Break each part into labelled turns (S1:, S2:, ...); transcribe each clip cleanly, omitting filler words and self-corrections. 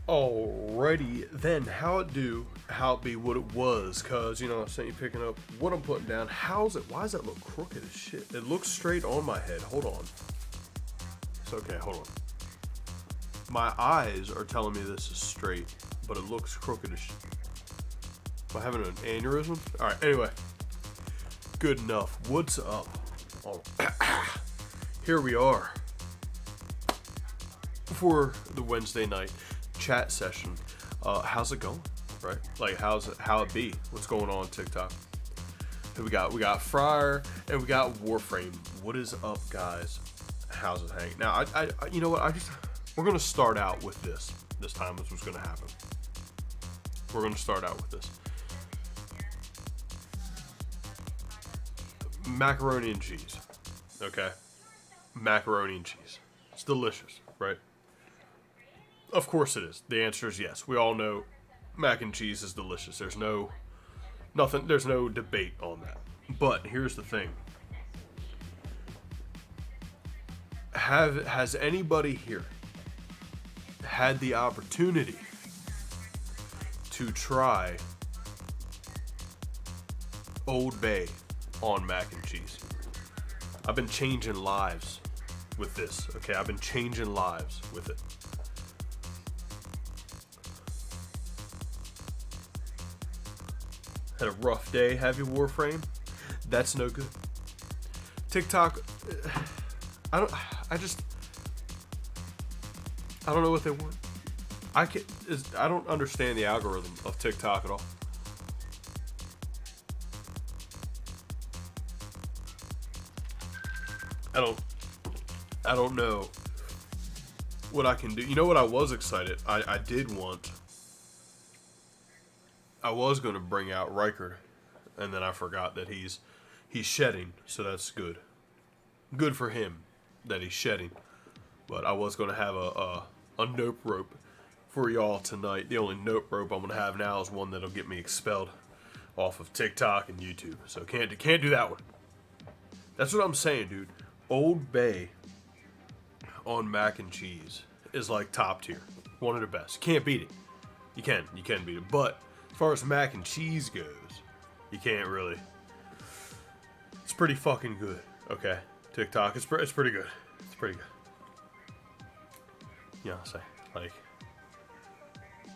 S1: Alrighty, then how it do, how it be what it was, cause you know I'm saying, you picking up what I'm putting down. How's it? Why does that look crooked as shit? It looks straight on my head. Hold on. It's okay. Hold on. My eyes are telling me this is straight, but it looks crooked as shit. Am I having an aneurysm? All right. Anyway, good enough. What's up? Oh, here we are for the Wednesday night chat session. How's it going? Right? Like how it be? What's going on TikTok? We got Fryer and we got Warframe. What is up, guys? How's it hanging? Now I you know what? We're gonna start out with this. This time is what's gonna happen. We're gonna start out with this. Macaroni and cheese. Okay? Macaroni and cheese. It's delicious, right? Of course it is. The answer is yes. We all know mac and cheese is delicious. There's no debate on that. But here's the thing. Has anybody here had the opportunity to try Old Bay on mac and cheese? I've been changing lives with this. Okay, I've been changing lives with it. Had a rough day, have you, Warframe? That's no good. TikTok, I don't know what they want. I don't understand the algorithm of TikTok at all. I don't know what I can do. You know what? I was excited. I was going to bring out Riker, and then I forgot that he's shedding, so that's good. Good for him that he's shedding. But I was going to have a nope rope for y'all tonight. The only nope rope I'm going to have now is one that'll get me expelled off of TikTok and YouTube. So can't do that one. That's what I'm saying, dude. Old Bay on mac and cheese is like top tier. One of the best. Can't beat it. You can beat it. But as far as mac and cheese goes, you can't really. It's pretty fucking good. Okay, TikTok. It's pretty good. It's pretty good. Yeah, I'll say like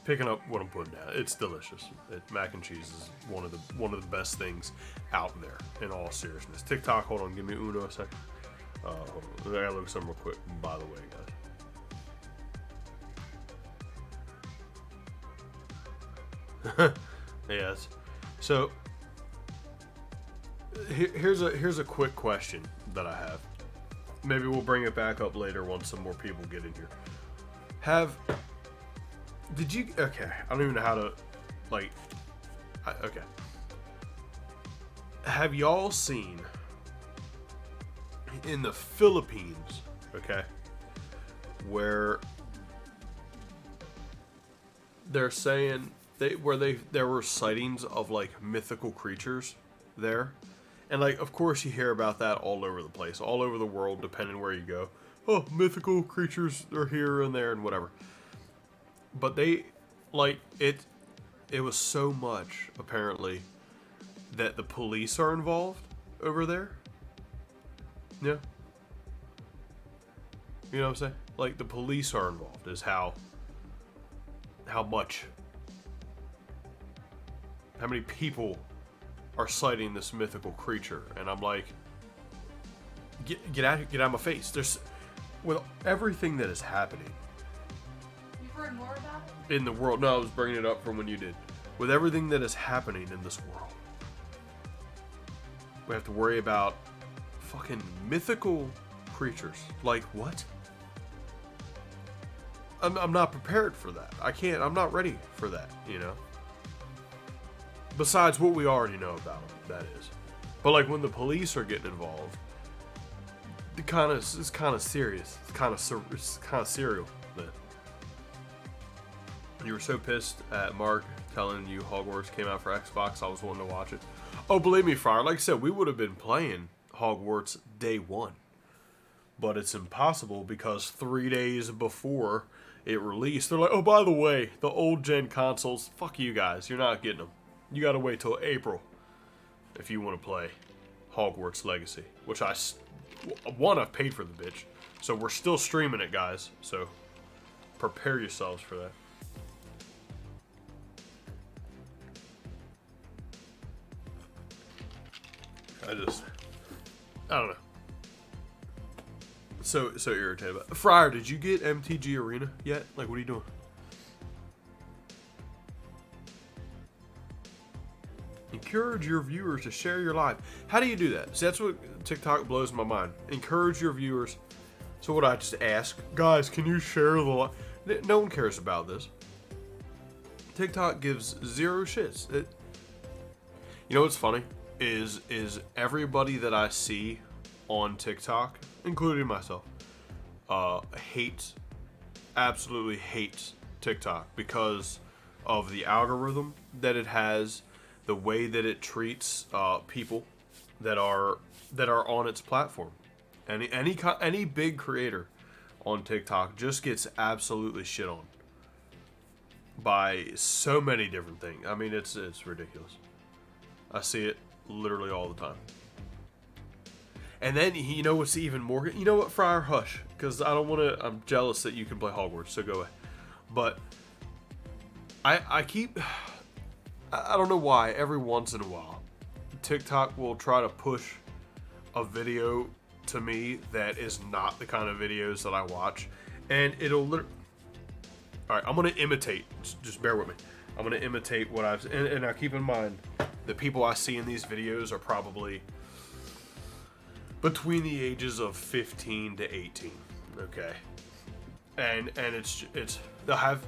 S1: picking up what I'm putting down. It's delicious. Mac and cheese is one of the best things out there. In all seriousness, TikTok. Hold on, give me uno a second. Hold on. I gotta look at something real quick. By the way, guys. Yes. So here's a quick question that I have. Maybe we'll bring it back up later once some more people get in here. Okay, I don't even know how to, like, okay. Have y'all seen in the Philippines, okay, where they're saying there were sightings of like mythical creatures there, and like of course you hear about that all over the place, all over the world, depending where you go. Oh, mythical creatures are here and there and whatever. But they, like, it was so much apparently that the police are involved over there. Yeah. You know what I'm saying? Like the police are involved is how many people are citing this mythical creature, and I'm like, get out of my face. There's, with everything that is happening.
S2: You've heard more about it?
S1: In the world. No, I was bringing it up from when you did. With everything that is happening in this world, we have to worry about fucking mythical creatures. Like what? I'm not prepared for that. I'm not ready for that, you know? Besides what we already know about them, that is. But like when the police are getting involved, it's kind of serious. It's kind of serial. Then. You were so pissed at Mark telling you Hogwarts came out for Xbox. I was wanting to watch it. Oh, believe me, Fryer. Like I said, we would have been playing Hogwarts day one. But it's impossible because 3 days before it released, they're like, oh, by the way, the old gen consoles, fuck you guys, you're not getting them. You gotta wait till April if you want to play Hogwarts Legacy, which I've paid for the bitch, so we're still streaming it, guys, so prepare yourselves for that. I don't know. So irritated. But Fryer, did you get MTG Arena yet? Like, what are you doing? Encourage your viewers to share your live. How do you do that? See, that's what TikTok blows my mind. Encourage your viewers. So what I just ask, guys, can you share the live? No one cares about this. TikTok gives zero shits. You know what's funny? Is everybody that I see on TikTok, including myself, absolutely hates TikTok because of the algorithm that it has, the way that it treats people that are on its platform. Any big creator on TikTok just gets absolutely shit on by so many different things. I mean, it's ridiculous. I see it literally all the time. And then, you know what's even more... You know what, Fryer? Hush. Because I don't want to... I'm jealous that you can play Hogwarts, so go away. But I keep... I don't know why, every once in a while, TikTok will try to push a video to me that is not the kind of videos that I watch. And it'll literally... Alright, I'm going to imitate. Just bear with me. I'm going to imitate what I've... And now keep in mind, the people I see in these videos are probably between the ages of 15 to 18. Okay. And it's they'll have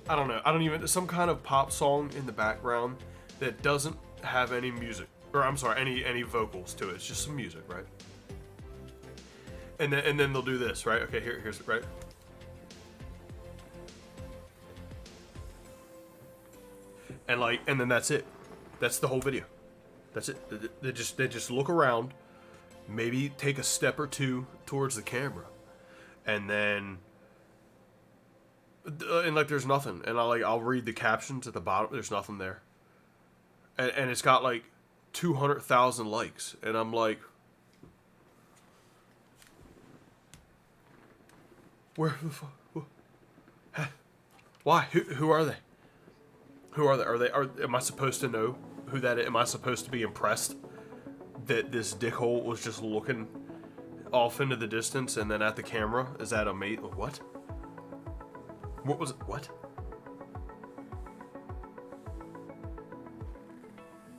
S1: I don't know, some kind of pop song in the background that doesn't have any music, or I'm sorry, any vocals to it. It's just some music, right? And then they'll do this, right? Okay, here's right. And then that's it. That's the whole video. That's it. They just look around, maybe take a step or two towards the camera, and then like there's nothing. And I'll read the captions at the bottom. There's nothing there. And it's got like 200,000 likes, and I'm like, where the fuck? Why? Who are they? Who are they? Am I supposed to know who that is? Am I supposed to be impressed that this dickhole was just looking off into the distance and then at the camera? Is that amazing? What? What was it? What?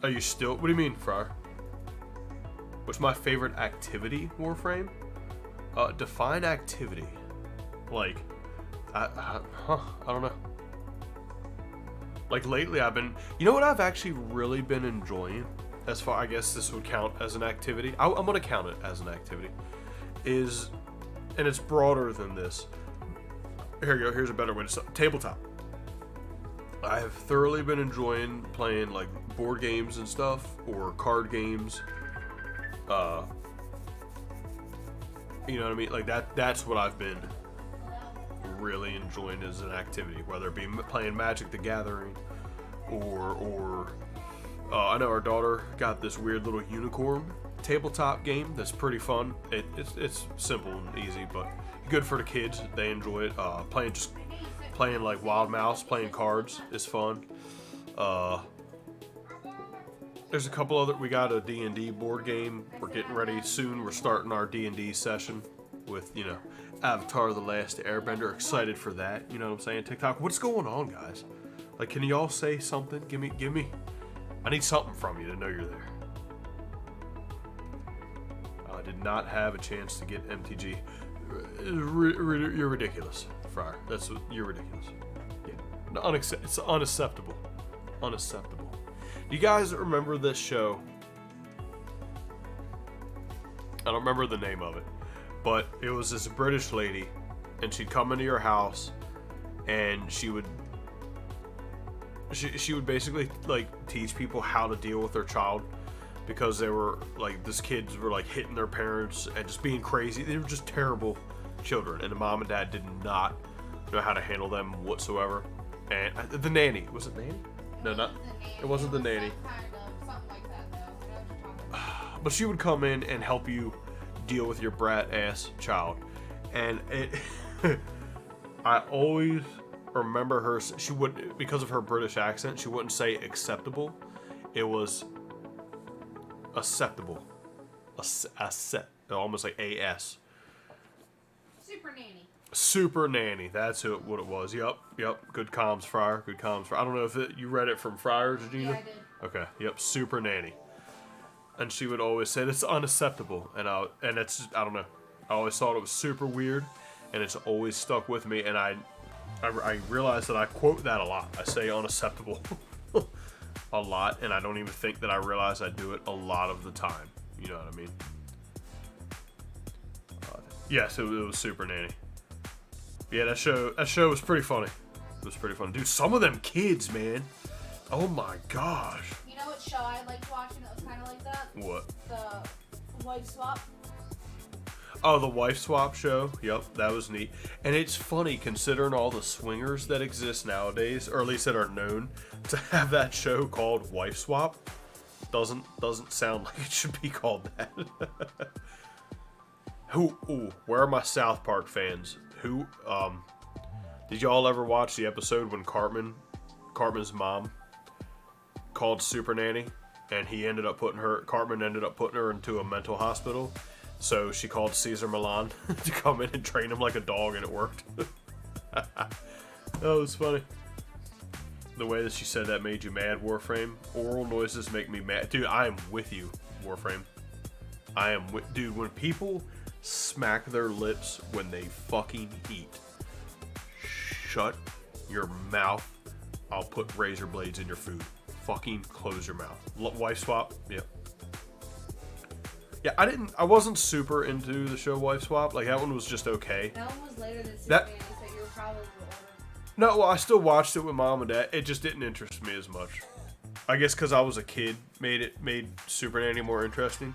S1: Are you still... What do you mean, Fryer? What's my favorite activity, Warframe? Define activity. Like, I don't know. Like, lately I've been... You know what I've actually really been enjoying? As far... I guess this would count as an activity. I'm going to count it as an activity. Is... And it's broader than this. Here you go. Here's a better way to say it. Tabletop. I have thoroughly been enjoying playing, like, board games and stuff. Or card games. You know what I mean? Like, that's what I've been really enjoying as an activity, whether it be playing Magic the Gathering or I know our daughter got this weird little unicorn tabletop game that's pretty fun. It's simple and easy, but good for the kids. They enjoy it. Playing like Wild Mouse, playing cards is fun. There's a couple other... We got a D&D board game. We're getting ready soon. We're starting our D&D session with, you know, Avatar: The Last Airbender. Excited for that. You know what I'm saying? TikTok, what's going on, guys? Like, can y'all say something? Give me. I need something from you to know you're there. I did not have a chance to get MTG. You're ridiculous, Fryer. You're ridiculous. Yeah. No, it's unacceptable. Unacceptable. Do you guys remember this show? I don't remember the name of it, but it was this British lady, and she'd come into your house, and she would basically like teach people how to deal with their child, because they were like, these kids were like hitting their parents and just being crazy. They were just terrible children, and the mom and dad did not know how to handle them whatsoever. And the nanny, was it nanny? No, not. It wasn't the nanny.
S2: Something like that, though. I know what you're talking about.
S1: But she would come in and help you deal with your brat ass child, and it. I always remember her. She would, because of her British accent, she wouldn't say acceptable. It was acceptable. Almost like AS.
S2: Super nanny.
S1: Super nanny. That's what it was. Yep. Good comms, Fryer. Good comms. I don't know if you read it from Fryer, Gina?
S2: Yeah, I did.
S1: Okay. Yep. Super nanny. And she would always say it's unacceptable, and it's, I don't know. I always thought it was super weird, and it's always stuck with me. And I realized that I quote that a lot. I say unacceptable a lot, and I don't even think that I realize I do it a lot of the time. You know what I mean? Yes, it was Super Nanny. Yeah, that show was pretty funny. It was pretty funny. Dude, some of them kids, man. Oh my gosh.
S2: You know what show I liked watching that was kind of like that?
S1: What?
S2: The Wife Swap.
S1: Oh, the Wife Swap show. Yep, that was neat. And it's funny considering all the swingers that exist nowadays, or at least that are known, to have that show called Wife Swap. Doesn't sound like it should be called that. Where are my South Park fans? Did y'all ever watch the episode when Cartman's mom called Super Nanny, and Cartman ended up putting her into a mental hospital, so she called Caesar Milan to come in and train him like a dog, and it worked. That was funny. The way that she said that made you mad, Warframe. Oral noises make me mad. Dude, I am with you, Warframe. Dude, when people smack their lips when they fucking eat, shut your mouth. I'll put razor blades in your food. Fucking close your mouth. Wife Swap? Yep. Yeah, I wasn't super into the show Wife Swap. Like, that one was just okay.
S2: That one was later than Super
S1: That-
S2: Nanny, so you were probably older.
S1: No, well, I still watched it with Mom and Dad. It just didn't interest me as much. I guess because I was a kid made Super Nanny more interesting.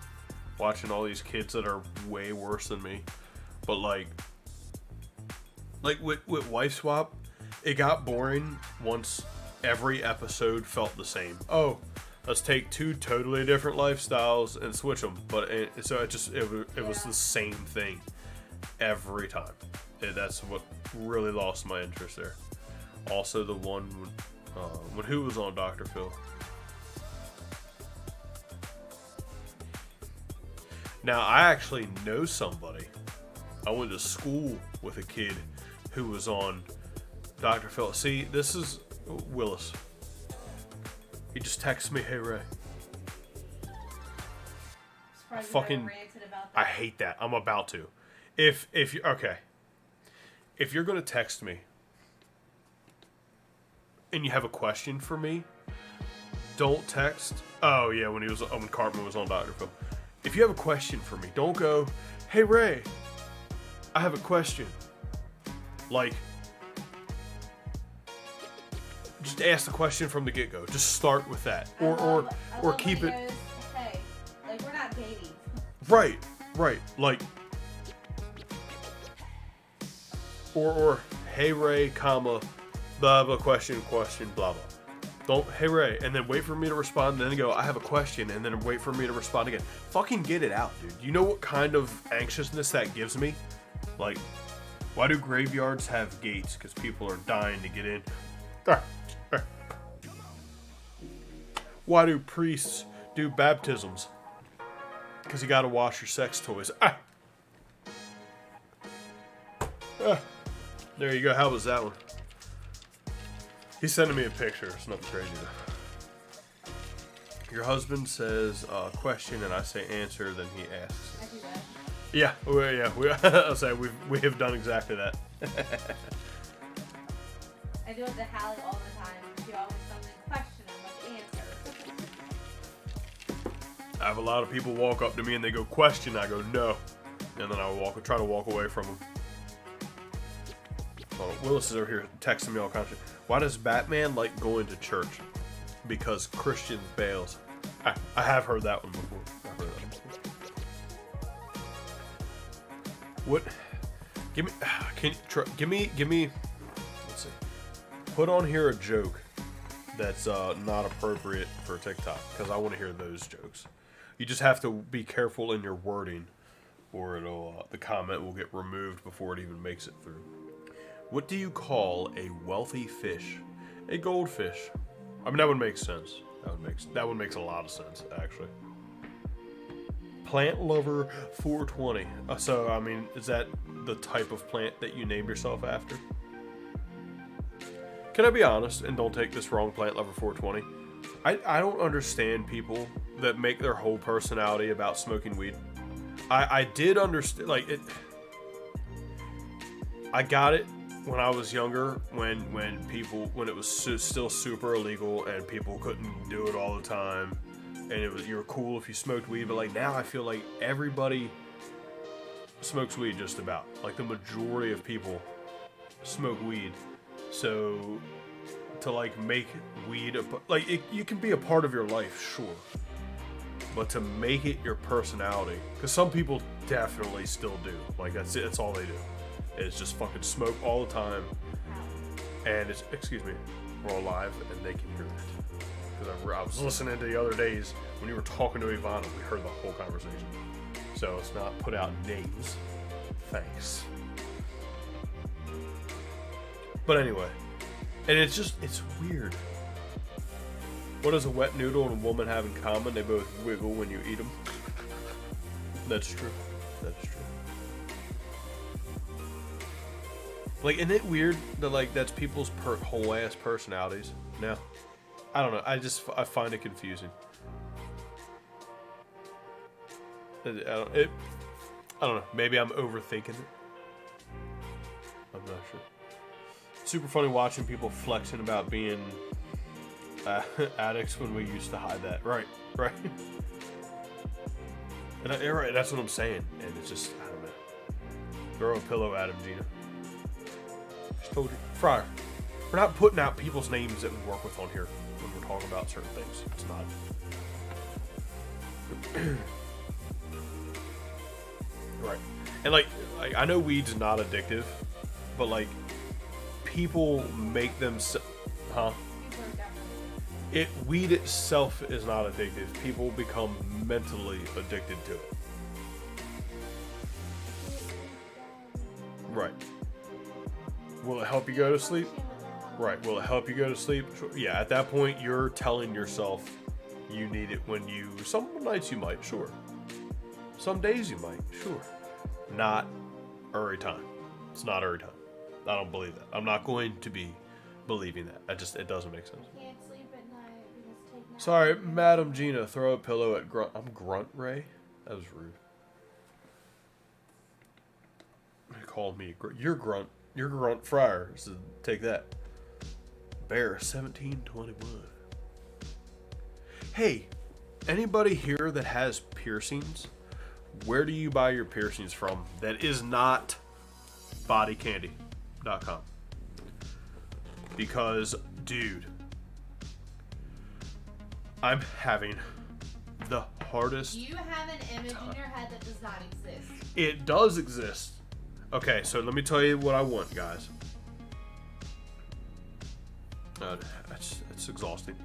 S1: Watching all these kids that are way worse than me. But like with Wife Swap, it got boring once every episode felt the same. Oh, let's take two totally different lifestyles and switch them. But it was the same thing every time. That's what really lost my interest there. Also, the one when who was on Dr. Phil? Now, I actually know somebody. I went to school with a kid who was on Dr. Phil. See, this is Willis. He just texts me, "Hey Ray." I hate that. I'm about to. If you're gonna text me and you have a question for me, don't text. Oh yeah, when Cartman was on Dr. Phil. If you have a question for me, don't go, "Hey Ray, I have a question." Like, just ask the question from the get-go. Just start with that, or keep it.
S2: Goes, hey, like we're not dating.
S1: Right. Like, or hey Ray, comma, blah blah, question, blah blah. Don't, "Hey Ray," and then wait for me to respond, and then go, "I have a question," and then wait for me to respond again. Fucking get it out, dude. You know what kind of anxiousness that gives me? Like, why do graveyards have gates? Because people are dying to get in. Why do priests do baptisms? Because you gotta wash your sex toys. There you go. How was that one? He's sending me a picture. It's nothing crazy though. Your husband says question and I say answer, then he asks.
S2: I do that.
S1: Yeah. I'll say we have done exactly that.
S2: I do it to Hallie all the time. She always comes in question and like answer.
S1: I have a lot of people walk up to me and they go, "Question." I go, "No," and then I try to walk away from them. Willis is over here texting me all kinds of shit. Why does Batman like going to church? Because Christian bails. I have heard that one before. Give me, give me. Let's see. Put on here a joke that's not appropriate for TikTok, because I want to hear those jokes. You just have to be careful in your wording, or it'll the comment will get removed before it even makes it through. What do you call a wealthy fish? A goldfish. I mean, that would make sense. That would make a lot of sense, actually. Plant lover 420. So, I mean, is that the type of plant that you named yourself after? Can I be honest, and don't take this wrong, Plant Lover 420? I don't understand people that make their whole personality about smoking weed. I did understand, like, it. I got it when I was younger, when it was still super illegal and people couldn't do it all the time, and you were cool if you smoked weed. But like now, I feel like everybody smokes weed just about. Like the majority of people smoke weed. So to like make weed you can be a part of your life, sure, but to make it your personality, because some people definitely still do. Like that's it. That's all they do. It's just fucking smoke all the time. And it's, excuse me, we're all live and they can hear that. Because I was listening to the other days when you were talking to Ivana, we heard the whole conversation. So it's not put out names. Thanks. But anyway, and it's weird. What does a wet noodle and a woman have in common? They both wiggle when you eat them. That's true. That's true. Like, isn't it weird that, like, that's people's whole ass personalities? No. I don't know. I find it confusing. I don't know. Maybe I'm overthinking it. I'm not sure. Super funny watching people flexing about being addicts when we used to hide that. Right. And right, that's what I'm saying. And it's just, I don't know. Throw a pillow at him, Gina. Just told you. Fryer. We're not putting out people's names that we work with on here when we're talking about certain things. It's not. Right. And like I know weed's not addictive, but like people make them weed itself is not addictive. People become mentally addicted to it. Right. Will it help you go to sleep? Right. Will it help you go to sleep? Yeah, at that point you're telling yourself you need it when some nights you might, sure. Some days you might, sure. Not every time. It's not every time. I don't believe that. I'm not going to be believing that. It doesn't make sense.
S2: Can't sleep at night because take naps.
S1: Sorry, Madam Gina, throw a pillow at Grunt. I'm Grunt Ray? That was rude. He called me you're Grunt. You're Grunt Fryer. So take that. Bear 1721. Hey, anybody here that has piercings? Where do you buy your piercings from? That is not bodycandy.com. Because, dude, I'm having the hardest.
S2: You have an image in your head that does not exist.
S1: It does exist. Okay, so let me tell you what I want, guys. It's exhausting.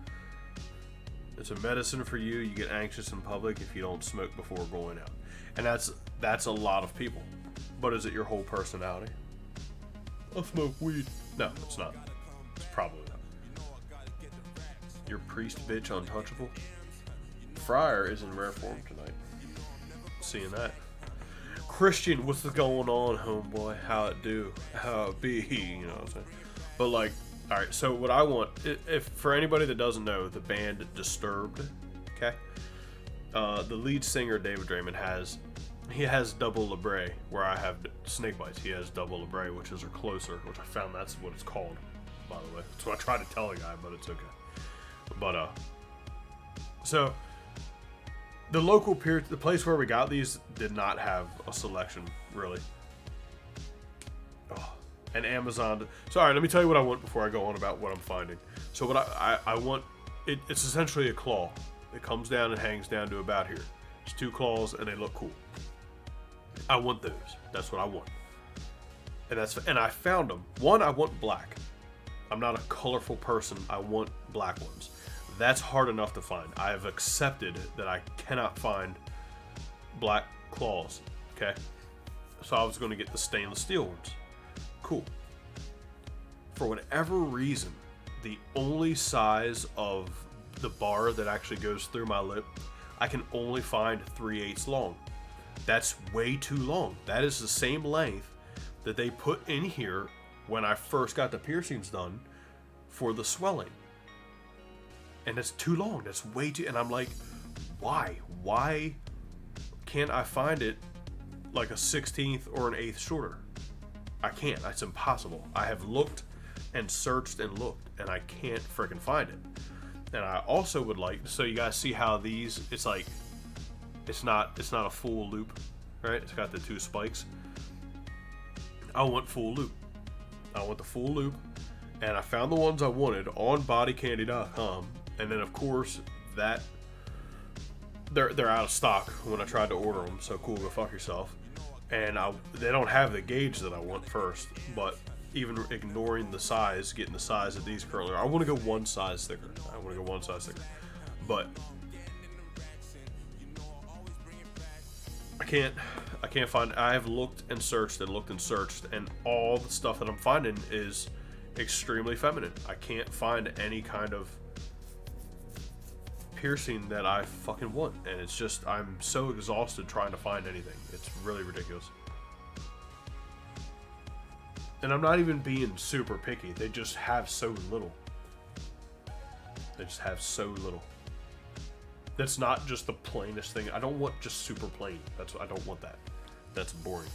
S1: It's a medicine for you. You get anxious in public if you don't smoke before going out. And that's a lot of people. But is it your whole personality? I smoke weed. No, it's not. It's probably not. Your priest bitch untouchable? Fryer is in rare form tonight. Seeing that. Christian, what's going on, homeboy? How it do? How it be? You know what I'm saying? But like, alright, so what I want, if for anybody that doesn't know, the band Disturbed, okay? The lead singer, David Draymond, has double labrae, where I have snake bites. He has double labrae, which is closer, which I found that's what it's called, by the way. That's what I tried to tell a guy, but it's okay. But, so, the local the place where we got these did not have a selection, really. Oh, and Amazon. So, all right, let me tell you what I want before I go on about what I'm finding. So, what I want, it's essentially a claw. It comes down and hangs down to about here. It's two claws, and they look cool. I want those. That's what I want. and I found them. One, I want black. I'm not a colorful person. I want black ones. That's hard enough to find. I have accepted that I cannot find black claws. Okay, so I was going to get the stainless steel ones. Cool. For whatever reason, the only size of the bar that actually goes through my lip, I can only find 3/8 long. That's way too long. That is the same length that they put in here when I first got the piercings done for the swelling. And it's too long. That's way too... And I'm like, why? Why can't I find it like a 16th or an 1/8 shorter? I can't. It's impossible. I have looked and searched and looked, and I can't freaking find it. And I also would like... So you guys see how these... It's like... It's not a full loop, right? It's got the 2 spikes. I want full loop. I want the full loop. And I found the ones I wanted on bodycandy.com. And then, of course, that they're out of stock when I tried to order them. So cool, go fuck yourself. And they don't have the gauge that I want first. But even ignoring the size, getting the size that these currently are, I want to go one size thicker. But I can't find. I have looked and searched and looked and searched, and all the stuff that I'm finding is extremely feminine. I can't find any kind of piercing that I fucking want, and it's just, I'm so exhausted trying to find anything. It's really ridiculous. And I'm not even being super picky. They just have so little. That's not just the plainest thing. I don't want just super plain. I don't want that. That's boring.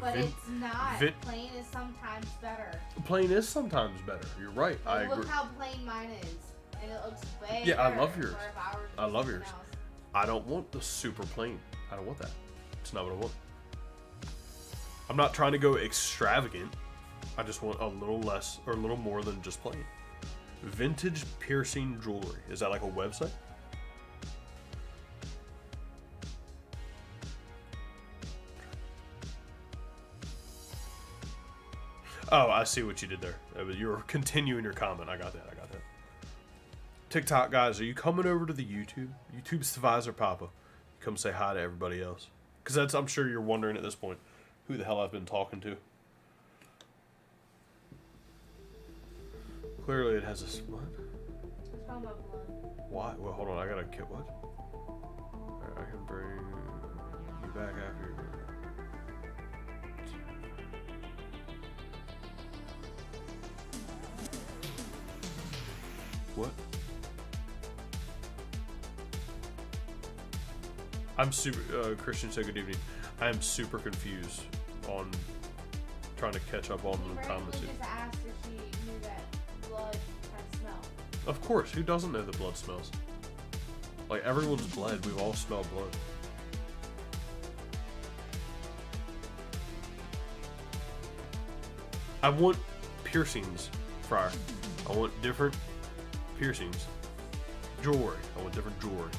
S2: But it's not. Plain is sometimes better.
S1: Plain is sometimes better. You're right. I agree.
S2: Look how plain mine is. And it looks way
S1: Yeah,
S2: better.
S1: I love yours. I love yours. I don't want the super plain. I don't want that. It's not what I want. I'm not trying to go extravagant. I just want a little less or a little more than just plain. Vintage piercing jewelry. Is that like a website? Oh, I see what you did there. You were continuing your comment. I got that. TikTok guys, are you coming over to the YouTube? YouTube's SveiserPappa. Come say hi to everybody else. Because I'm sure you're wondering at this point who the hell I've been talking to. Clearly it has a... What? Why? Well, hold on. I gotta get what? Alright, I can bring you back after you. What? I'm super... Christian said good evening. I am super confused on trying to catch up on the comments.
S2: Just asked if she knew that blood had smell.
S1: Of course. Who doesn't know that blood smells? Like, everyone's bled. We've all smelled blood. I want piercings, Friar. I want different piercings. Jewelry. I want different jewelry.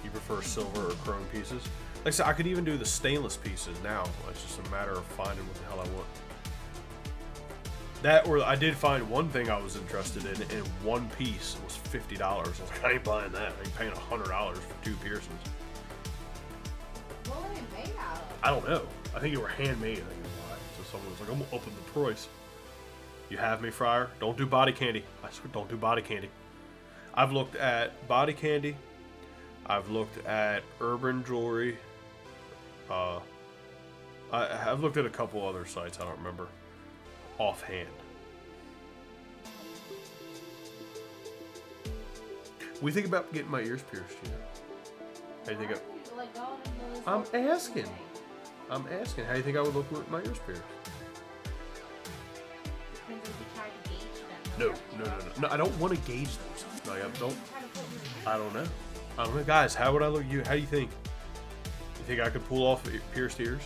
S1: You prefer silver or chrome pieces? Like I said, I could even do the stainless pieces now. It's just a matter of finding what the hell I want. That, or I did find one thing I was interested in, and one piece was $50. I was like, I ain't buying that. I ain't paying $100 for 2 piercings.
S2: What were they made out of?
S1: I don't know. I think they were handmade. I think is why. So someone was like, I'm gonna up the price. You have me, Friar. Don't do body candy. I swear, don't do body candy. I've looked at body candy. I've looked at urban jewelry. I've looked at a couple other sites. I don't remember offhand. We think about getting my ears pierced. You know. How do you think? I'm asking. I'm asking. How do you think I would look with my ears pierced? No. I don't want to gauge those. Like, I don't know. Guys, how would I look? How do you think? You think I could pull off pierced ears?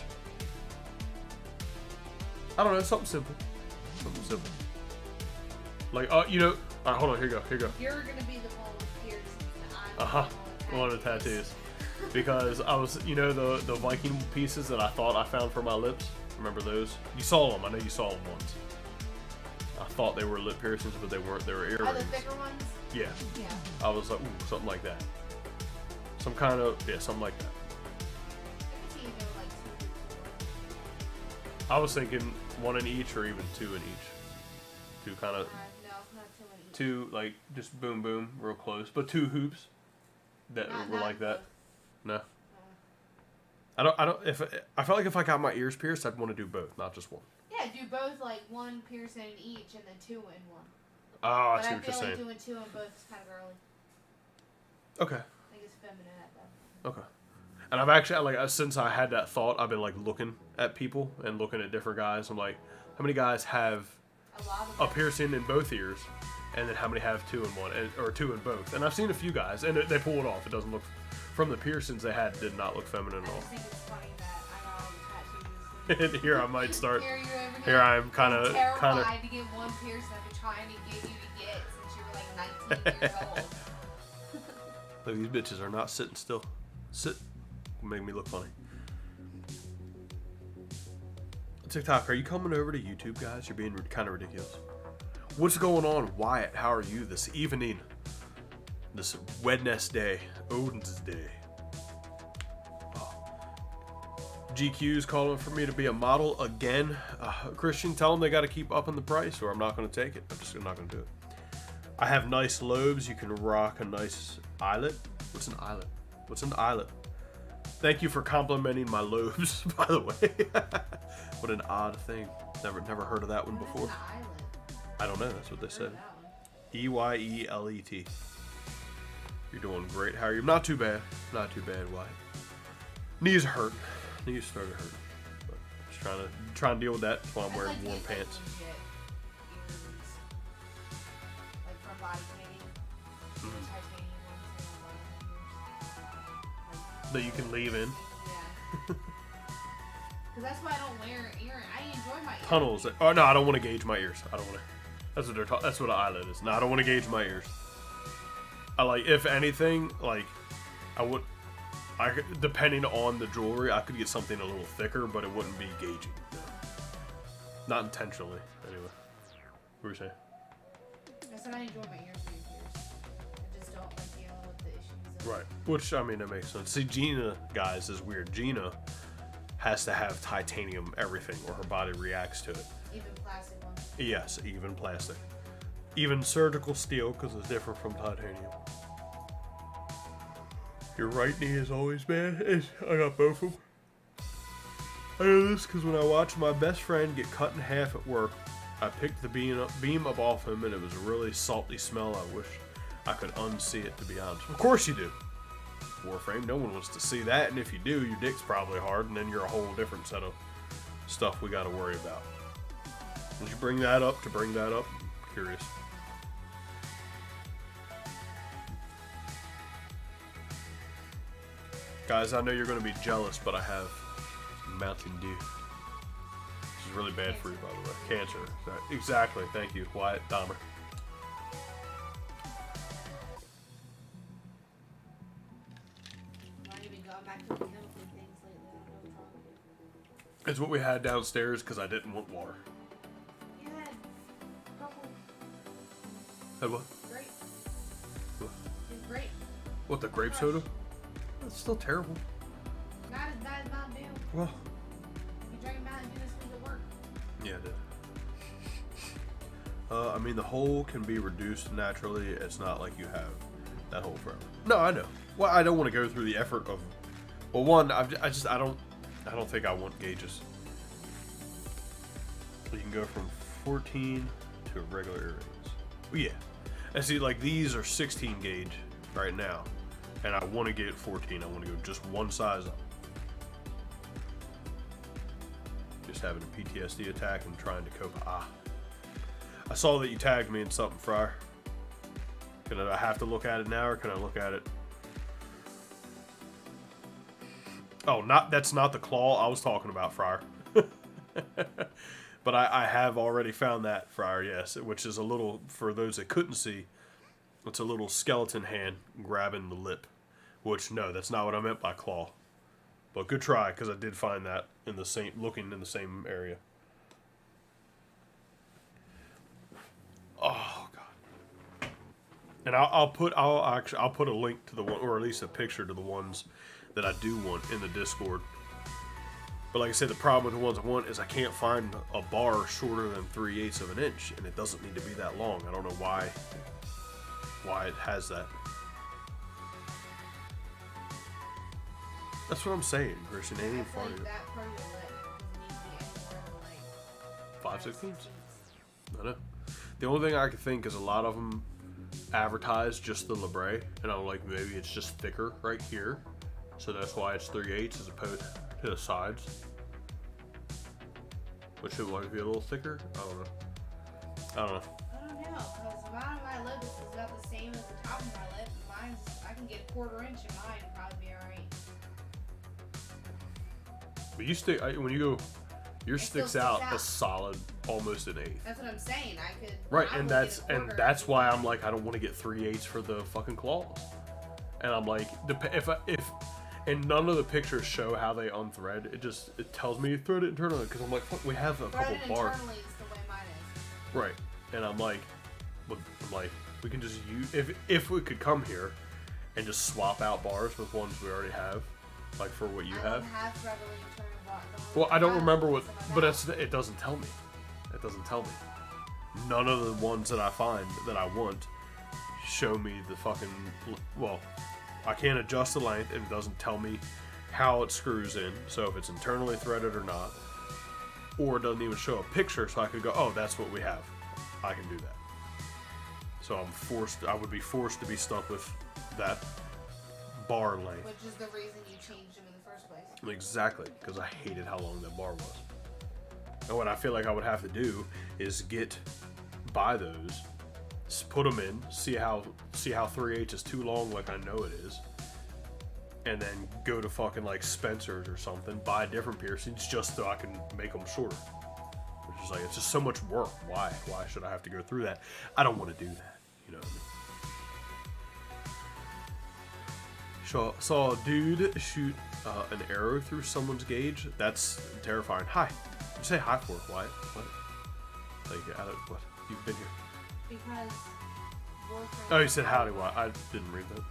S1: I don't know. Something simple. Like, you know. All right, hold on. Here you go.
S2: You're gonna be the one with piercings.
S1: One of the tattoos. because I was, the Viking pieces that I thought I found for my lips. Remember those? You saw them. I know you saw them once. I thought they were lip piercings, but they weren't. They were earrings.
S2: Oh, the thicker ones?
S1: Yeah.
S2: Yeah.
S1: I was like, ooh, something like that. Something like that.
S2: I can see you doing like 2 or 4.
S1: I was thinking 1 in each, or even 2 in each. Two kind of.
S2: No, not 2 in each.
S1: 2, like, just boom, boom, real close. But 2 hoops that were like that. No. I felt like if I got my ears pierced, I'd want to do both, not just one.
S2: Yeah, do both, like 1 piercing in each and then 2 in one.
S1: Oh, I
S2: but
S1: see
S2: I
S1: what you're
S2: feel like
S1: saying.
S2: doing 2 in both is kind of early.
S1: Okay.
S2: I think it's feminine at that.
S1: Okay. And I've actually, like, since I had that thought, I've been, like, looking at people and looking at different guys. I'm like, how many guys have
S2: A lot of
S1: a
S2: them.
S1: piercing in both ears? And then how many have 2 in one, or 2 in both? And I've seen a few guys, and they pull it off. It doesn't look, from the piercings they had, did not look feminine
S2: I
S1: at all.
S2: just think it's funny that I got all the tattoos.
S1: And here I might start.
S2: Here, you're over
S1: Here I am kind of.
S2: terrified to get 1 piercing I've been trying to get you to get since you were like 19 years old.
S1: Look, these bitches are not sitting still. Sit. Make me look funny. TikTok, are you coming over to YouTube, guys? You're being kind of ridiculous. What's going on, Wyatt? How are you this evening? This Wednesday, Odin's Day. Oh. GQ's calling for me to be a model again. Christian, tell them they got to keep upping the price, or I'm not going to take it. I'm just not going to do it. I have nice lobes. You can rock a nice eyelet. What's an eyelet? What's an eyelet? Thank you for complimenting my lobes, by the way. What an odd thing. Never heard of that one before.
S2: What is an islet?
S1: I don't know. That's what they said.
S2: That one.
S1: Eyelet. You're doing great. How are you? Not too bad. Not too bad, Wyatt. Knees hurt. Knees started hurting. But just trying to deal with that. That's why I'm wearing
S2: I'd like to
S1: warm
S2: get, like,
S1: pants.
S2: legit earrings. Like from body painting.
S1: Mhm.
S2: Titanium ones and all that.
S1: That you can leave in.
S2: Yeah. Because that's why I don't wear earrings. I enjoy my earrings.
S1: Tunnels. Oh no, I don't want to gauge my ears. I don't want to. That's what they're talking. That's what an eyelet is. No, I don't want to gauge my ears. I like, if anything, like, depending on the jewelry, I could get something a little thicker, but it wouldn't be gauging. No. Not intentionally, anyway. What were you saying?
S2: I said I enjoy my ears being pierced. I just don't like dealing with the issues. Of
S1: Right. Which, I mean, that makes sense. See, Gina, guys, is weird. Gina has to have titanium everything, or her body reacts to it.
S2: Even plastic ones.
S1: Yes, even plastic. Even surgical steel, because it's different from titanium. Your right knee is always bad. I got both of them. I know this because when I watched my best friend get cut in half at work, I picked the beam up off him, and it was a really salty smell. I wish I could unsee it, to be honest. Of course you do. Warframe, no one wants to see that, and if you do, your dick's probably hard, and then you're a whole different set of stuff we got to worry about. Did you bring that up to bring that up? I'm curious. Guys, I know you're going to be jealous, but I have Mountain Dew. Which is really bad for you, by the way. Cancer. Exactly. Thank you, Wyatt Dahmer.
S2: Not even going back to the chemical things lately. I don't know what's wrong with you.
S1: It's what we had downstairs because I didn't want water.
S2: You had a couple
S1: Had what?
S2: grape.
S1: What?
S2: It's grape.
S1: What, the grape soda? It's still terrible.
S2: Not as bad as Mountain Dew.
S1: Well,
S2: You drank Mountain Dew this week at work.
S1: yeah, it did. I mean, the hole can be reduced naturally. It's not like you have that hole forever. No, I know. Well, I don't want to go through the effort of. Well, one, I don't think I want gauges. So you can go from 14 to regular earrings. Well, yeah, and see, like these are 16 gauge right now, and I want to get 14. I want to go just one size up. Just having a PTSD attack and trying to cope. I saw that you tagged me in something, Fryer. Can I have to look at it now, or can I look at it? Oh, that's not the claw I was talking about, Fryer. But I have already found that, Fryer, yes, which is a little, for those that couldn't see, it's a little skeleton hand grabbing the lip, Which, no, that's not what I meant by claw. But good try, because I did find that in the same, looking in the same area. Oh god. And I'll put a link to the one, or at least a picture to the ones that I do want in the Discord. But like I said, the problem with the ones I want is I can't find a bar shorter than 3/8 of an inch, and it doesn't need to be that long. I don't know why it has that. That's what I'm saying, Christian. Ain't even funny.
S2: That part of your lip doesn't need to be any more than like
S1: 5/16. I know. The only thing I can think is a lot of them advertise just the labrae, and I'm like, maybe it's just thicker right here, so that's why it's 3/8 as opposed to the sides, which should like be a little thicker. I don't know.
S2: I don't know, because the bottom of my lip is about the same as the top of my lip. Mine's, I can get 1/4 inch in mine and probably be alright.
S1: But you stick when you go, yours sticks out a solid almost an 1/8.
S2: That's what I'm saying. I could.
S1: Right, and that's why I'm like, I don't want to get 3/8 for the fucking claws. And I'm like, if and none of the pictures show how they unthread. It tells me thread it internally, because I'm like, fuck, we have a couple bars.
S2: Internally is the way mine is.
S1: Right, and I'm like, we can just use, if we could come here and just swap out bars with ones we already have, like for what you have. Well, I don't remember what, but it doesn't tell me. It doesn't tell me. None of the ones that I find that I want show me the fucking, well, I can't adjust the length, and it doesn't tell me how it screws in, so if it's internally threaded or not, or it doesn't even show a picture, so I could go, oh, that's what we have. I can do that. So I would be forced to be stuck with that bar length.
S2: Which is the reason you changed them in the first place.
S1: Exactly, because I hated how long that bar was. And what I feel like I would have to do is buy those, put them in, see how 3/8 is too long, like I know it is, and then go to fucking like Spencer's or something, buy different piercings just so I can make them shorter. Which is like, it's just so much work. Why should I have to go through that? I don't want to do that. You know what I mean? Saw a dude shoot an arrow through someone's gauge. That's terrifying. Hi. You say hi for it, Wyatt. What? Like, what? You've been here.
S2: Because.
S1: Oh, you said howdy, Wyatt. I didn't read that.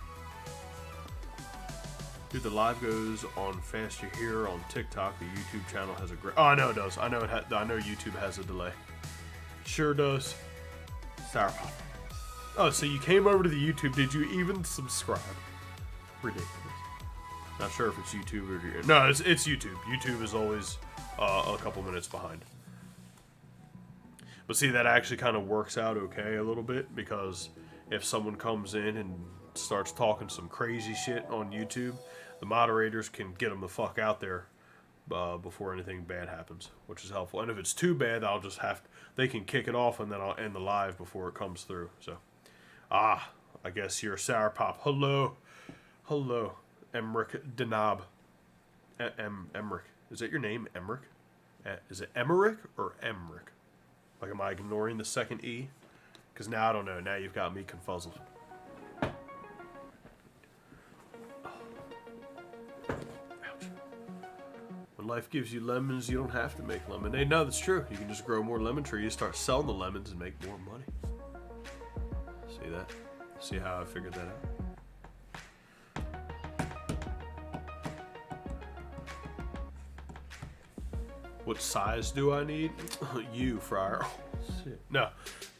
S1: Dude, the live goes on faster here on TikTok. The YouTube channel has a great. Oh, I know it does. I know I know YouTube has a delay. Sure does. SveiserPappa. Oh, so you came over to the YouTube. Did you even subscribe? Ridiculous. Not sure if it's YouTube or no, it's YouTube. YouTube is always a couple minutes behind. But see, that actually kind of works out okay a little bit, because if someone comes in and starts talking some crazy shit on YouTube, the moderators can get them the fuck out there before anything bad happens, which is helpful. And if it's too bad, they can kick it off, and then I'll end the live before it comes through. So, I guess you're SveiserPappa. Hello, Emmerich Denab. Emmerich. Is that your name, Emmerich? Is it Emmerich or Emmerich? Like, am I ignoring the second E? Because now I don't know. Now you've got me confuzzled. Ouch. When life gives you lemons, you don't have to make lemonade. No, that's true. You can just grow more lemon trees, start selling the lemons, and make more money. See that? See how I figured that out? What size do I need? You, Friar. Oh, shit. No.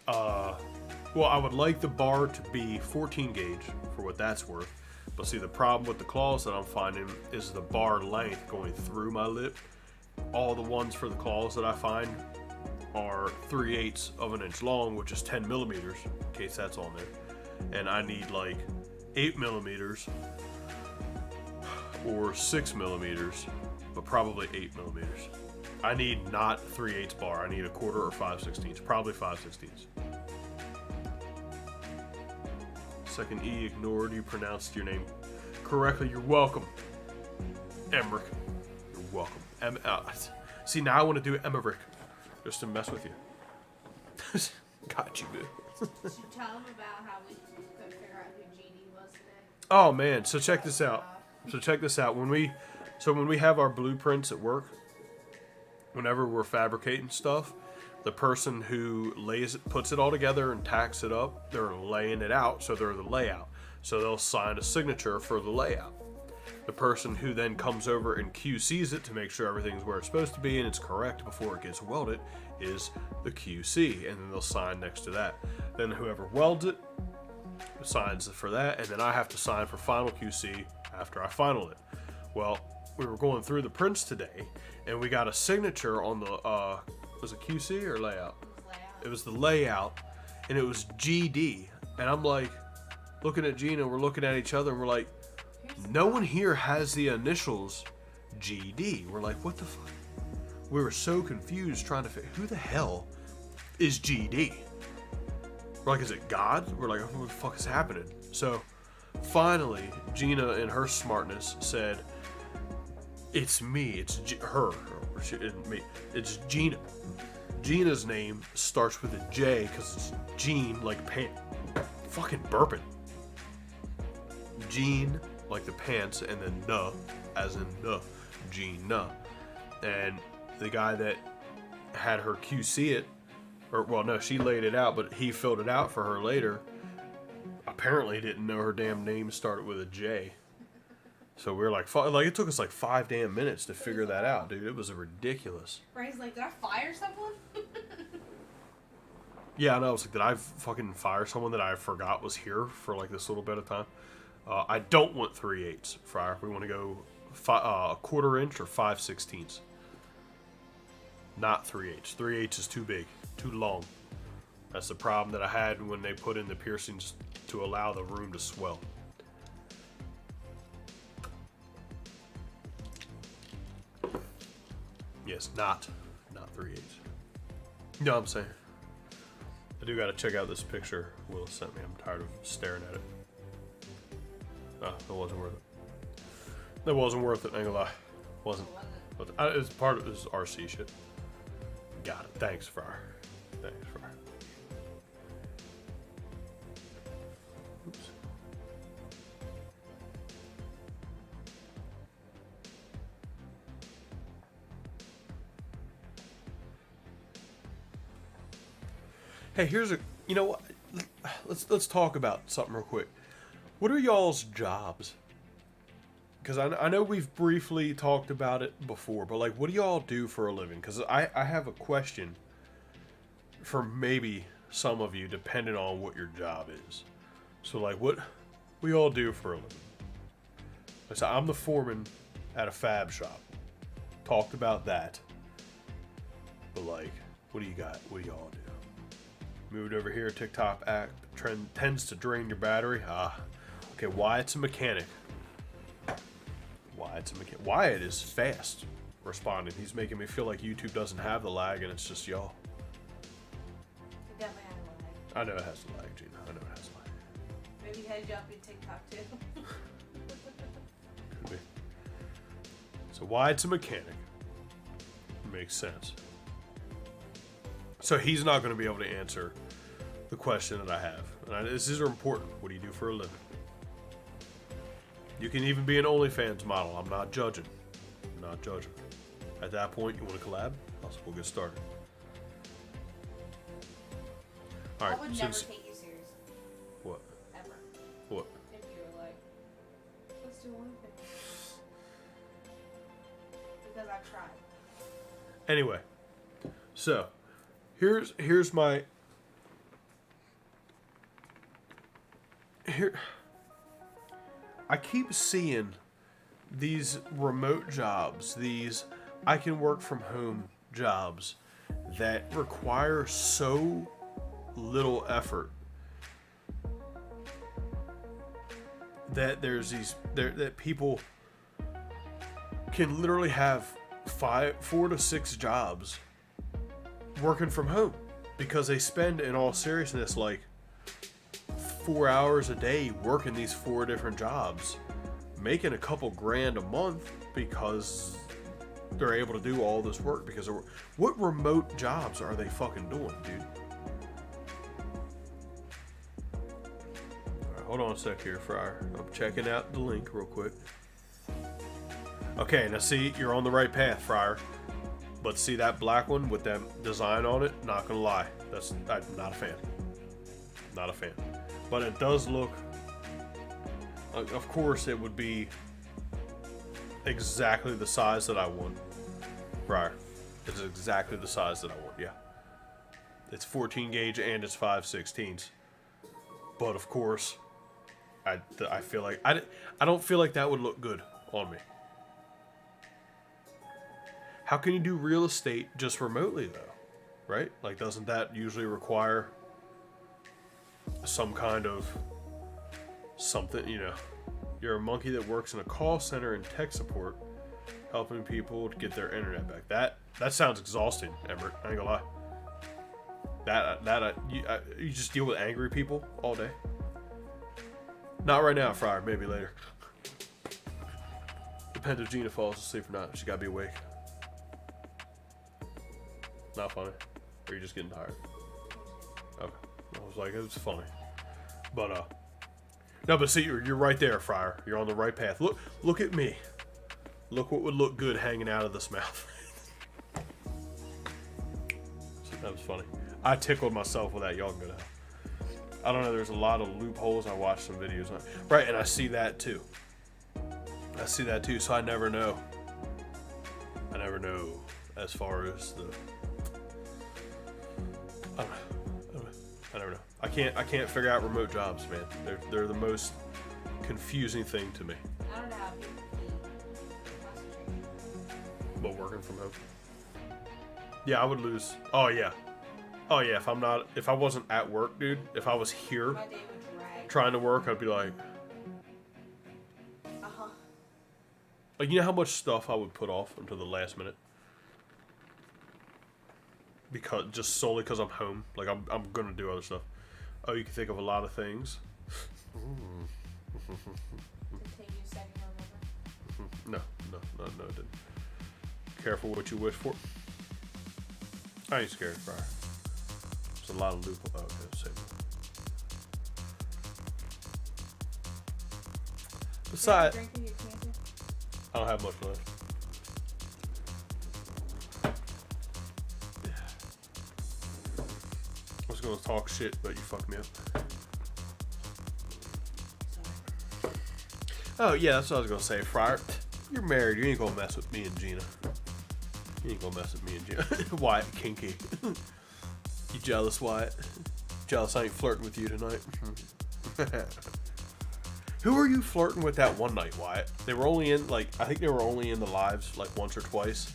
S1: Well, I would like the bar to be 14 gauge for what that's worth. But see, the problem with the claws that I'm finding is the bar length going through my lip. All the ones for the claws that I find are 3/8 of an inch long, which is 10 millimeters, in case that's on there. And I need like 8 millimeters or 6 millimeters, but probably 8 millimeters. I need not 3/8 bar. I need a 1/4 or 5/16. Probably 5/16. Second E ignored. You pronounced your name correctly. You're welcome, Emmerich. You're welcome. See, now I want to do Emmerich, just to mess with you. Got you, boo.
S2: Did you tell him about how we couldn't figure out who GD was today?
S1: Oh man, so check this out. When we have our blueprints at work, whenever we're fabricating stuff, the person who puts it all together and tacks it up, they're laying it out, so they're the layout. So they'll sign a signature for the layout. The person who then comes over and QCs it to make sure everything's where it's supposed to be and it's correct before it gets welded is the QC, and then they'll sign next to that. Then whoever welds it signs for that, and then I have to sign for final QC after I final it. Well, we were going through the prints today, and we got a signature on the was it QC or layout? It was the layout, and it was GD, and I'm like looking at Gina, we're looking at each other, and we're like, no one here has the initials GD. We're like, what the fuck? We were so confused trying to figure who the hell is GD. We're like, is it God? We're like, what the fuck is happening? So finally, Gina, in her smartness, said, it's me. It's her. Me. It's Gina. Gina's name starts with a J because it's Jean, like fucking burping. Jean, like the pants, and then "na," as in "na," Gina. And the guy that had her QC it, or well, no, she laid it out, but he filled it out for her later. Apparently, didn't know her damn name started with a J. So we were like, it took us like 5 damn minutes to figure that out, dude. It was ridiculous.
S2: Ray's like, did I fire someone?
S1: Yeah, I know. I was like, did I fucking fire someone that I forgot was here for like this little bit of time? I don't want 3/8 fryer. We want to go a 1/4 inch or 5/16. Not 3/8. 3/8 is too big, too long. That's the problem that I had when they put in the piercings to allow the room to swell. Yes, not 3/8. You know what I'm saying? I do gotta check out this picture Will sent me. I'm tired of staring at it. Oh, it wasn't worth it. That wasn't worth it, ain't gonna lie. Wasn't. But it's part of this RC shit. Got it. Thanks, Fryer. Thanks, Fryer. Oops. Hey, here's a. You know what? Let's talk about something real quick. What are y'all's jobs? Because I know we've briefly talked about it before, but like, what do y'all do for a living? Because I have a question for maybe some of you, depending on what your job is. So like, what we all do for a living? So I'm the foreman at a fab shop. Talked about that. But like, what do you got? What do y'all do? Moved over here. TikTok app trend tends to drain your battery. Okay, Wyatt's a mechanic. Wyatt is fast responding. He's making me feel like YouTube doesn't have the lag and it's just y'all.
S2: It definitely has a lag.
S1: I know it has the lag, Gina. I know it has the lag.
S2: Maybe he had you up in TikTok too.
S1: Could be. So Wyatt's a mechanic. Makes sense. So he's not going to be able to answer the question that I have. And this is important. What do you do for a living? You can even be an OnlyFans model. I'm not judging. I'm not judging. At that point, you want to collab? We'll get started. All right.
S2: I would never take you serious.
S1: What?
S2: Ever.
S1: What?
S2: If you were like, let's do OnlyFans. Because I've tried.
S1: Anyway, so here's my here. I keep seeing these remote jobs, these I can work from home jobs that require so little effort that that people can literally have 4 to 6 jobs working from home because they spend, in all seriousness, like 4 hours a day working these 4 different jobs, making a couple grand a month because they're able to do all this work. Because what remote jobs are they fucking doing, dude? All right, Hold on a sec here, Fryer. I'm checking out the link real quick. Okay, now see, you're on the right path, Fryer. But see that black one with that design on it? Not gonna lie, I'm not a fan. Not a fan. But it does look. Of course, it would be exactly the size that I want. Fryer. It's exactly the size that I want. Yeah. It's 14 gauge and it's 5/16. But of course, I feel like I don't feel like that would look good on me. How can you do real estate just remotely though? Right? Like, doesn't that usually require some kind of something, you know? You're a monkey that works in a call center and tech support, helping people to get their internet back. That sounds exhausting, Everett. I ain't gonna lie. You just deal with angry people all day. Not right now, Fryer. Maybe later. Depends if Gina falls asleep or not. She gotta be awake. Not funny. Or you just getting tired? Okay. I was like, it was funny. But no, but see, you're right there, Fryer. You're on the right path. Look at me. Look what would look good hanging out of this mouth. That was funny. I tickled myself with that. Y'all can go down. I don't know. There's a lot of loopholes. I watched some videos on. Right, and I see that too. So I never know. As far as the. I never know. I can't figure out remote jobs, man. They're the most confusing thing to me.
S2: I don't know how people concentrate.
S1: But working from home. Yeah, I would lose. Oh yeah. If I wasn't at work, dude. If I was here
S2: My day would drag.
S1: trying to work, I'd be like, like, you know how much stuff I would put off until the last minute? Just solely because I'm home. Like, I'm gonna do other stuff. Oh, you can think of a lot of things.
S2: Did it take you a second to remember?
S1: No, it didn't. Careful what you wish for. I ain't scared, Fryer. There's a lot of loopholes. Oh, okay, save it. Besides,
S2: Drink in your cancer?
S1: I don't have much left. I was gonna talk shit, but you fucked me up.
S2: Sorry.
S1: Oh yeah, that's what I was gonna say, Fryer. You're married. You ain't gonna mess with me and Gina. You ain't gonna mess with me and Gina. Wyatt, kinky. You jealous, Wyatt? Jealous I ain't flirting with you tonight? Who were you flirting with that one night, Wyatt? They were only in, like, I think they were only in the lives, like, once or twice.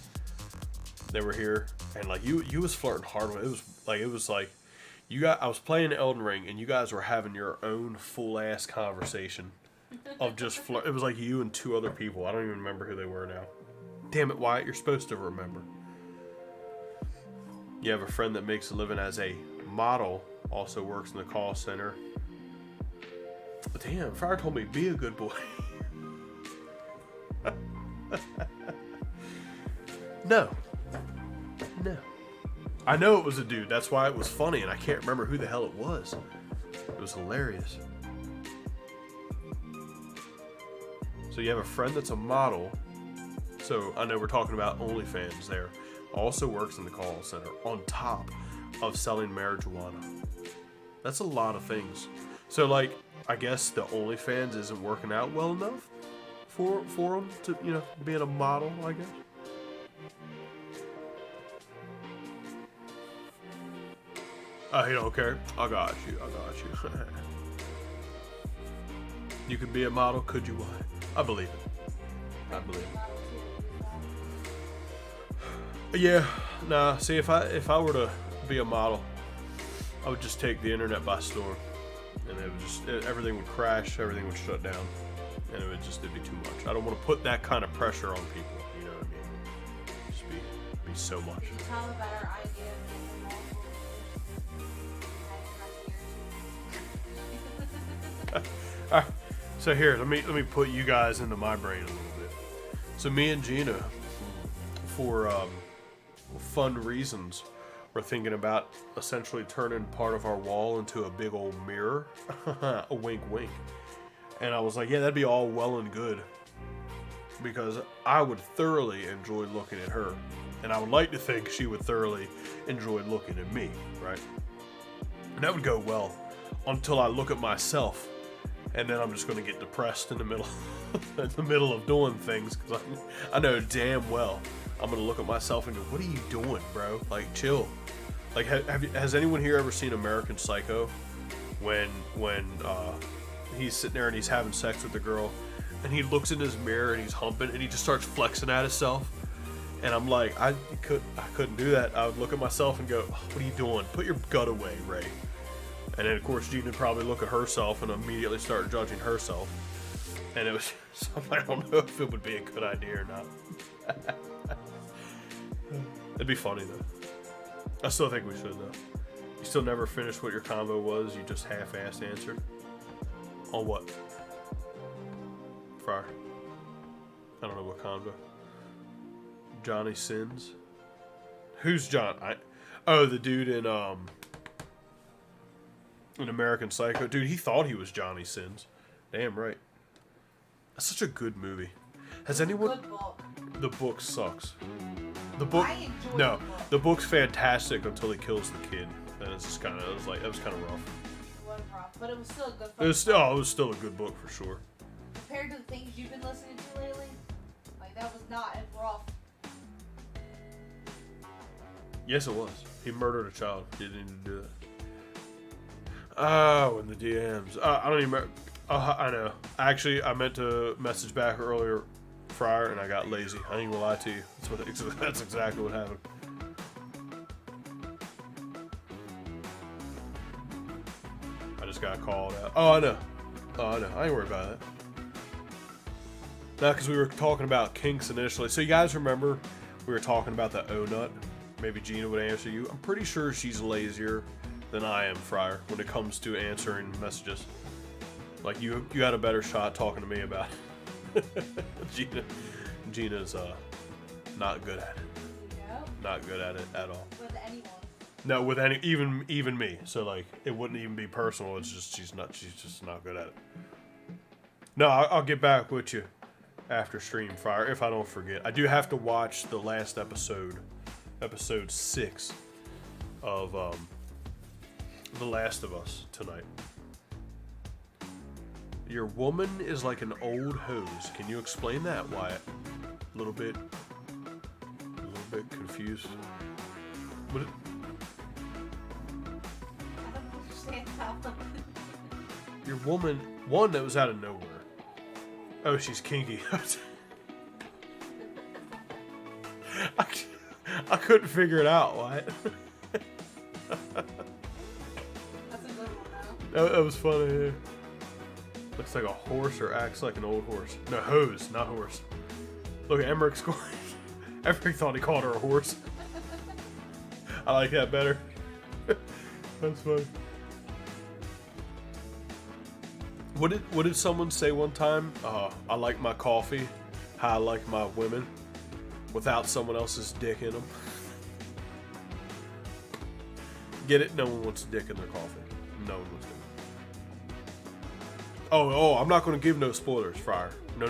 S1: They were here, and, like, you was flirting hard with it. It was like, I was playing Elden Ring, and you guys were having your own full-ass conversation of just flirt. It was like you and two other people. I don't even remember who they were now. Damn it, Wyatt, you're supposed to remember. You have a friend that makes a living as a model, also works in the call center. Damn, Fryer told me, be a good boy. No. I know it was a dude, that's why it was funny, and I can't remember who the hell it was. It was hilarious. So you have a friend that's a model. So I know we're talking about OnlyFans there. Also works in the call center on top of selling marijuana. That's a lot of things. So, like, I guess the OnlyFans isn't working out well enough for him to, being a model, I guess. Oh, you don't care? I got you. You could be a model, could you? Why? I believe it. Yeah, nah. See, if I were to be a model, I would just take the internet by storm, and everything would crash, everything would shut down, and it'd be too much. I don't want to put that kind of pressure on people. You know what I mean? Just be so much.
S2: Can you tell about our idea of making multiple
S1: All right, so here, let me put you guys into my brain a little bit. So me and Gina, for fun reasons, we're thinking about essentially turning part of our wall into a big old mirror. A wink, wink. And I was like, yeah, that'd be all well and good, because I would thoroughly enjoy looking at her, and I would like to think she would thoroughly enjoy looking at me, right? And that would go well until I look at myself, and then I'm just going to get depressed in the middle, in the middle of doing things, because I know damn well I'm going to look at myself and go, "What are you doing, bro? Like, chill." Like, has anyone here ever seen American Psycho? When he's sitting there and he's having sex with the girl, and he looks in his mirror and he's humping and he just starts flexing at himself. And I'm like, I couldn't do that. I would look at myself and go, "What are you doing? Put your gut away, Ray." And then of course Gina would probably look at herself and immediately start judging herself. And it was something, I don't know if it would be a good idea or not. It'd be funny though. I still think we should though. You still never finished what your combo was, you just half-assed answered. On what? Fryer. I don't know what combo. Johnny Sins. Who's John? Oh, the dude in American Psycho. Dude, he thought he was Johnny Sins. Damn right. That's such a good movie. Has anyone?
S2: Good book.
S1: The book sucks. The book.
S2: I enjoyed
S1: No,
S2: the book.
S1: the book's fantastic until he kills the kid. And it's just kind of, it was kind of rough.
S2: It wasn't rough, but it was still a good book.
S1: It was still a good book for sure.
S2: Compared to the things you've been listening to lately, like that was not as rough.
S1: Yes, it was. He murdered a child. He didn't need to do that. Oh, and the DMs. I don't even remember. I know. Actually, I meant to message back earlier, Fryer, and I got lazy. I ain't gonna lie to you. That's exactly what happened. I just got called out. Oh, I know. I ain't worried about that. No, because we were talking about kinks initially. So you guys remember we were talking about the O-Nut? Maybe Gina would answer you. I'm pretty sure she's lazier than I am, Fryer, when it comes to answering messages. Like, you had a better shot talking to me about it. Gina's not good at it.
S2: Nope.
S1: Not good at it at all.
S2: With anyone.
S1: No, with even me. So like, it wouldn't even be personal. It's just she's just not good at it. No, I'll get back with you after stream, Fryer, if I don't forget. I do have to watch the last episode 6 of The Last of Us tonight. Your woman is like an old hose. Can you explain that, Wyatt? A little bit confused. What?
S2: I don't understand how.
S1: Your woman, one that was out of nowhere. Oh, she's kinky. I couldn't figure it out, Wyatt.
S2: That's a good one, though.
S1: That was funny. Yeah. Looks like a horse or acts like an old horse. No, hose, not horse. Look at Emmerich scoring. Emmerich thought he called her a horse. I like that better. That's funny. What did someone say one time? I like my coffee how I like my women, without someone else's dick in them. Get it? No one wants dick in their coffee. No one wants dick. Oh, I'm not going to give no spoilers, Fryer. No.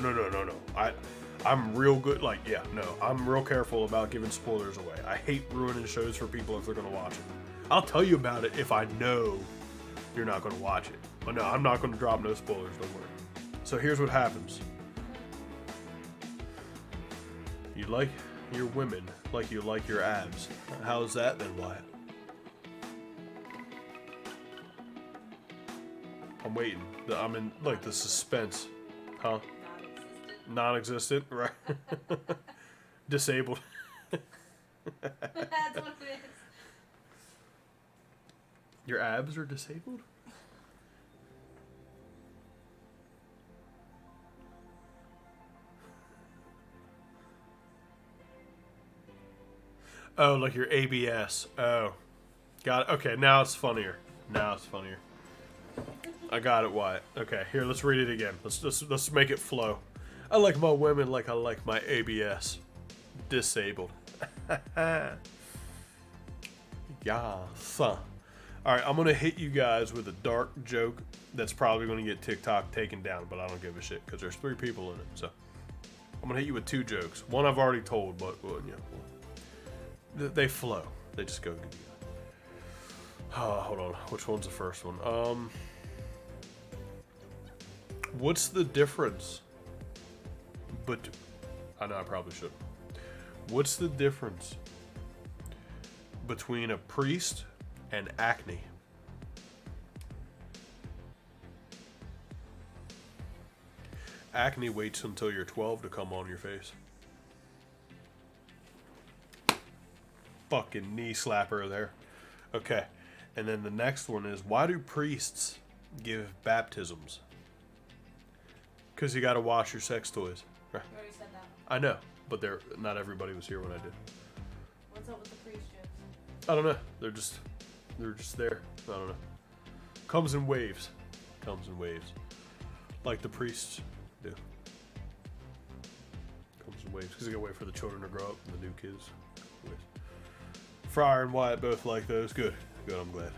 S1: I'm real good. Like, yeah, no. I'm real careful about giving spoilers away. I hate ruining shows for people if they're going to watch it. I'll tell you about it if I know you're not going to watch it. But no, I'm not going to drop no spoilers, don't worry. So here's what happens. You like your women like you like your abs. How's that then, Wyatt? I'm waiting. I'm in, like, the suspense. Huh? Non-existent, right? Disabled.
S2: That's what it is.
S1: Your abs are disabled? Oh, like your ABS. Oh. Got it. Okay, now it's funnier. I got it, Wyatt. Okay, here, let's read it again. Let's make it flow. I like my women like I like my ABS. Disabled. Yeah, son. All right, I'm gonna hit you guys with a dark joke that's probably gonna get TikTok taken down, but I don't give a shit because there's 3 people in it. So I'm gonna hit you with 2 jokes. One I've already told, but well, they flow. They just go good. Hold on. Which one's the first one? What's the difference? But I know I probably should. What's the difference between a priest and acne? Acne waits until you're 12 to come on your face. Fucking knee slapper there. Okay. And then the next one is, why do priests give baptisms? Because you got to wash your sex toys. Right.
S2: You already said that.
S1: I know, but not everybody was here when I did.
S2: What's up with the priest jokes?
S1: I don't know. They're just there. I don't know. Comes in waves. Like the priests do. Comes in waves. Because you gotta wait for the children to grow up and the new kids. Friar and Wyatt both like those. Good. I'm glad.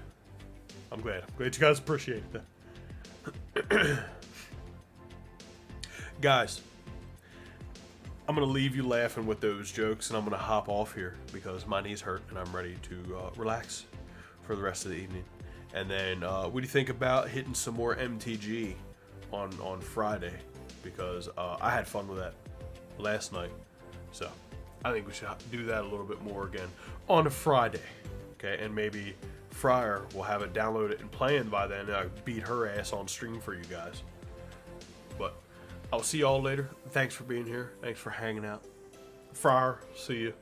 S1: I'm glad you guys appreciate that. Guys, I'm going to leave you laughing with those jokes, and I'm going to hop off here because my knees hurt and I'm ready to relax for the rest of the evening. And then what do you think about hitting some more MTG on Friday? Because I had fun with that last night. So I think we should do that a little bit more again on a Friday. Okay, and maybe Friar will have it downloaded and playing by then, and I beat her ass on stream for you guys. But I'll see y'all later. Thanks for being here. Thanks for hanging out. Friar, see you.